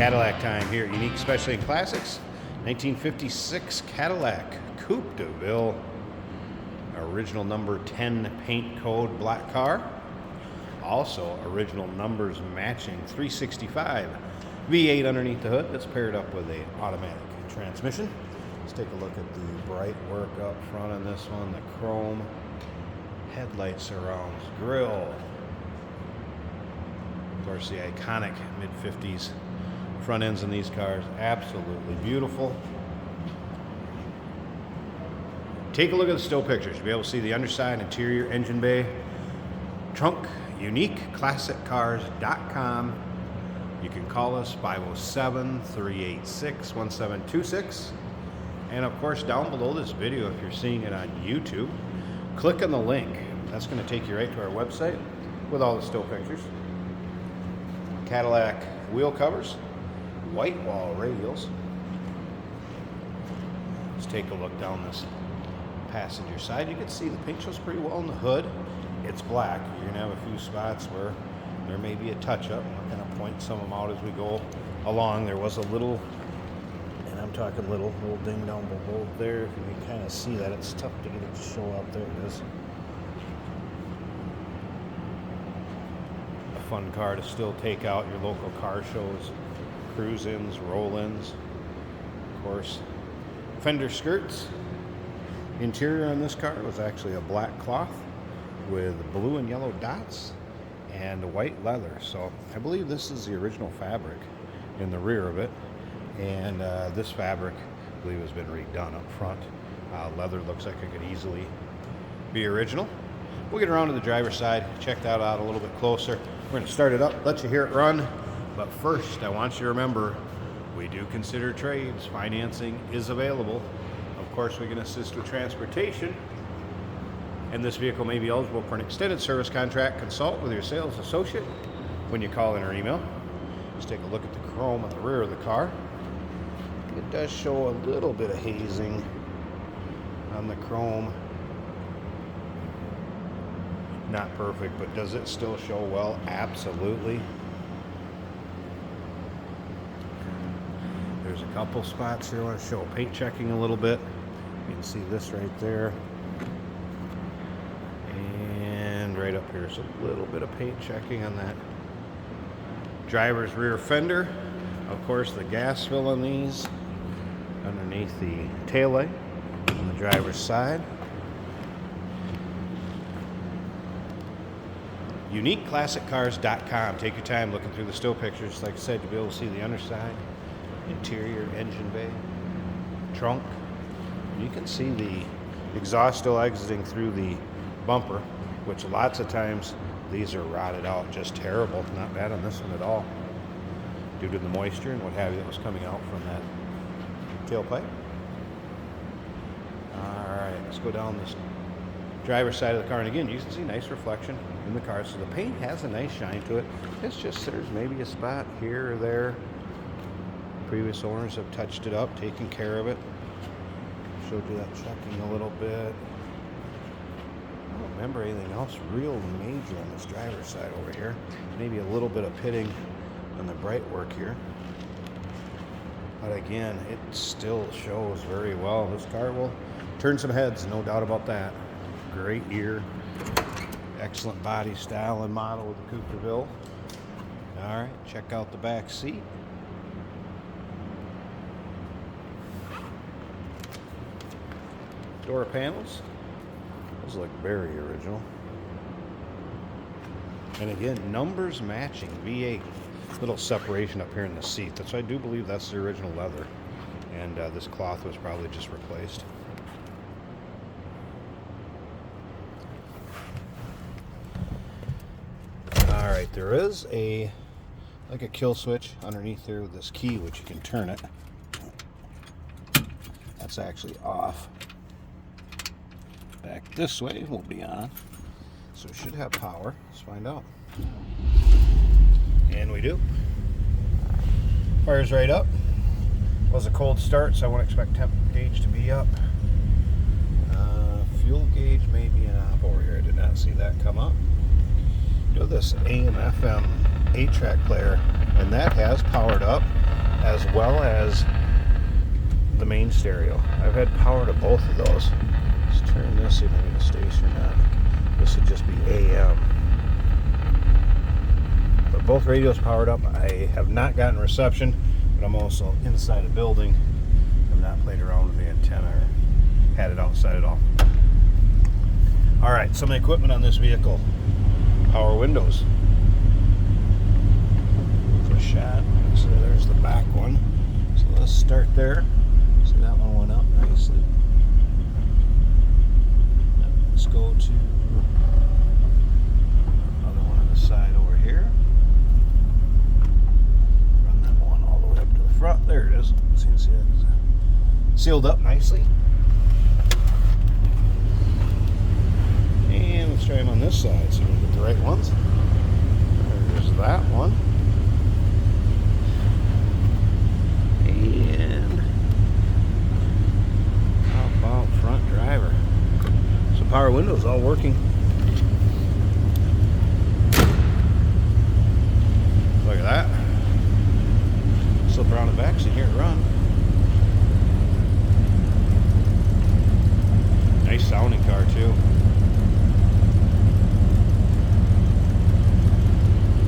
Cadillac time here at Unique Specialty and Classics. 1956 Cadillac Coupe DeVille. Original number 10 paint code black car. Also original numbers matching 365 V8 underneath the hood. That's paired up with a automatic transmission. Let's take a look at the bright work up front on this one. The chrome headlight surrounds, grille. Of course, the iconic mid-50s front ends in these cars. Absolutely beautiful. Take a look at the still pictures. You'll be able to see the underside, interior, engine bay, trunk. UniqueClassicCars.com. You can call us 507-386-1726. And of course, down below this video, if you're seeing it on YouTube, click on the link. That's going to take you right to our website with all the still pictures. Cadillac wheel covers, white wall radials. Let's take a look down this passenger side. You can see the paint shows pretty well in the hood. It's black. You're going to have a few spots where there may be a touch-up. We're going to point some of them out as we go along. There was a little, and I'm talking little ding down below there. If you can kind of see that, it's tough to get it to show up. There it is. A fun car to still take out your local car shows, cruise-ins, roll-ins. Of course, fender skirts. Interior on this car was actually a black cloth with blue and yellow dots and white leather. So I believe this is the original fabric in the rear of it, and this fabric I believe has been redone up front. Leather looks like it could easily be original. We'll get around to the driver's side, check that out a little bit closer. We're going to start it up, let you hear it run, but first I want you to remember we do consider trades. Financing is available. Of course, we can assist with transportation, and this vehicle may be eligible for an extended service contract. Consult with your sales associate when you call in or email. Let's take a look at the chrome on the rear of the car. It does show a little bit of hazing on the chrome. Not perfect, but does it still show well? Absolutely. There's a couple spots here I want to show paint checking a little bit. You can see this right there. And right up here is a little bit of paint checking on that driver's rear fender. Of course, the gas fill on these underneath the taillight on the driver's side. UniqueClassicCars.com. Take your time looking through the still pictures. Like I said, you'll be able to see the underside, interior, engine bay, trunk. You can see the exhaust still exiting through the bumper, which lots of times these are rotted out just terrible. Not bad on this one at all, due to the moisture and what have you that was coming out from that tailpipe. Alright, let's go down this driver's side of the car, and again you can see nice reflection in the car, so the paint has a nice shine to it. It's just there's maybe a spot here or there. Previous owners have touched it up, taken care of it. Showed you that checking a little bit. I don't remember anything else real major on this driver's side over here. Maybe a little bit of pitting on the bright work here. But again, it still shows very well. This car will turn some heads, no doubt about that. Great year. Excellent body style and model with the Coupe DeVille. Alright, check out the back seat. Door panels, those look very original. And again, numbers matching, V8. Little separation up here in the seat. So I do believe that's the original leather. And this cloth was probably just replaced. Alright, there is like a kill switch underneath there with this key, which you can turn it. That's actually off. Back this way will be on, so it should have power. Let's find out. And we do. Fires right up. Was a cold start, so I won't expect temp gauge to be up. Fuel gauge may be an off over here. I did not see that come up. Do this AM/FM 8-track player, and that has powered up. as well as the main stereo. I've had power to both of those. Let's turn this, see if I can get a station on. This would just be AM. But both radios powered up. I have not gotten reception, but I'm also inside a building. I've not played around with the antenna or had it outside at all. All right, some of the equipment on this vehicle. Power windows. For a shot. So there's the back one. So let's start there. See, that one went up nicely. Let's go to another one on the side over here. Run that one all the way up to the front. There it is. See it's sealed up nicely. And let's try them on this side so we can get the right ones. There's that one. And how about front driver? So power windows all working. Look at that. Slip around the back so you hear it run. Nice sounding car too.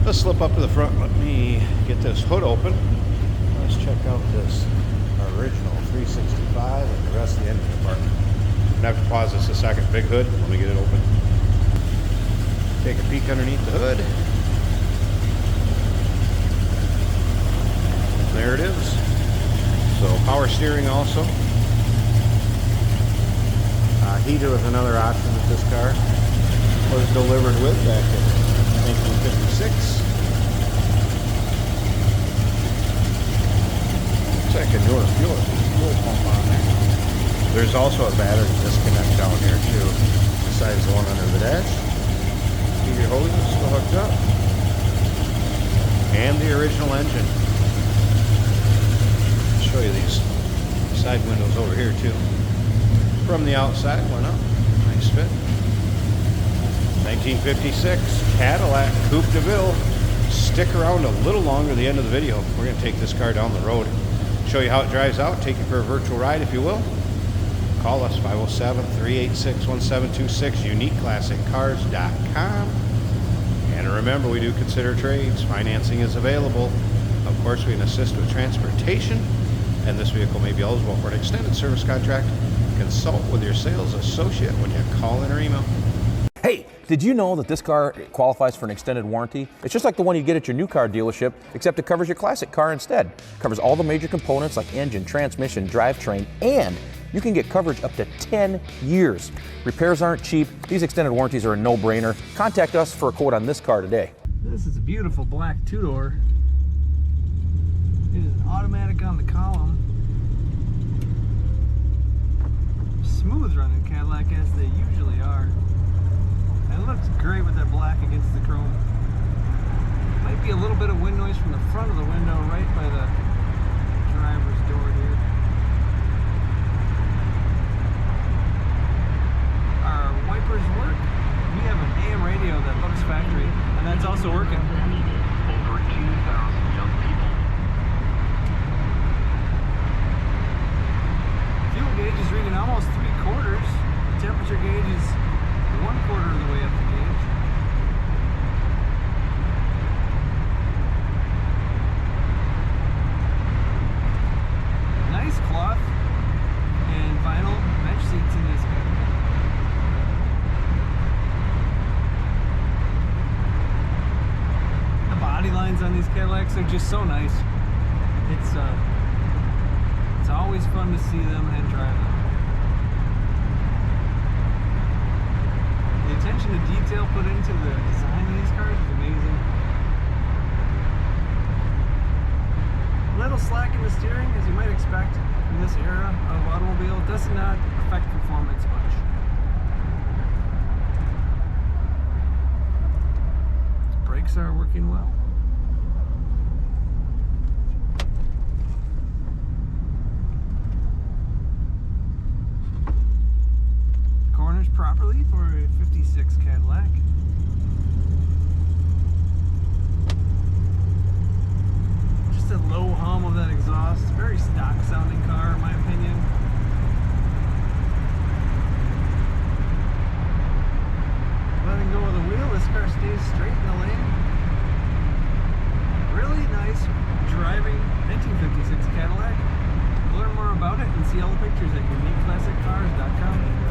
Let's slip up to the front. Let me get this hood open. Let's check out this original 365 and the rest of the engine compartment. I'm gonna have to pause this a second. Big hood. Let me get it open. Take a peek underneath the hood. There it is. So power steering also. Heater was another option that this car was delivered with back in 1956. Looks like a newer fuel pump on there. There's also a battery disconnect down here too, besides the one under the dash. Keep your hoses still hooked up. And the original engine. I'll show you these side windows over here too. From the outside, went up. Nice fit. 1956 Cadillac Coupe DeVille. Stick around a little longer at the end of the video. We're going to take this car down the road, show you how it drives out, take you for a virtual ride if you will. Call us 507-386-1726, uniqueclassiccars.com. And remember, we do consider trades. Financing is available. Of course, we can assist with transportation, and this vehicle may be eligible for an extended service contract. Consult with your sales associate when you call in or email. Hey, did you know that this car qualifies for an extended warranty? It's just like the one you get at your new car dealership, except it covers your classic car instead. It covers all the major components like engine, transmission, drivetrain, and you can get coverage up to 10 years. Repairs aren't cheap. These extended warranties are a no-brainer. Contact us for a quote on this car today. This is a beautiful black two-door. It is an automatic on the column. Smooth running Cadillac as they usually are. And it looks great with that black against the chrome. Might be a little bit of wind noise from the front of the window right by the driver's door here. Our wipers work. We have an AM radio that looks factory, and that's also working. Over 2,000 young people. Fuel gauge is reading almost 3/4. The temperature gauge is 1/4 of the way up the gauge. Nice cloth and vinyl bench seats in this car. The body lines on these Cadillacs are just so nice. It's always fun to see them and drive them. The attention to detail put into the design of these cars is amazing. A little slack in the steering, as you might expect in this era of automobile, does not affect performance much. The brakes are working well. Corners properly for a 56 Cadillac. Just a low hum of that exhaust. pictures at uniqueclassiccars.com.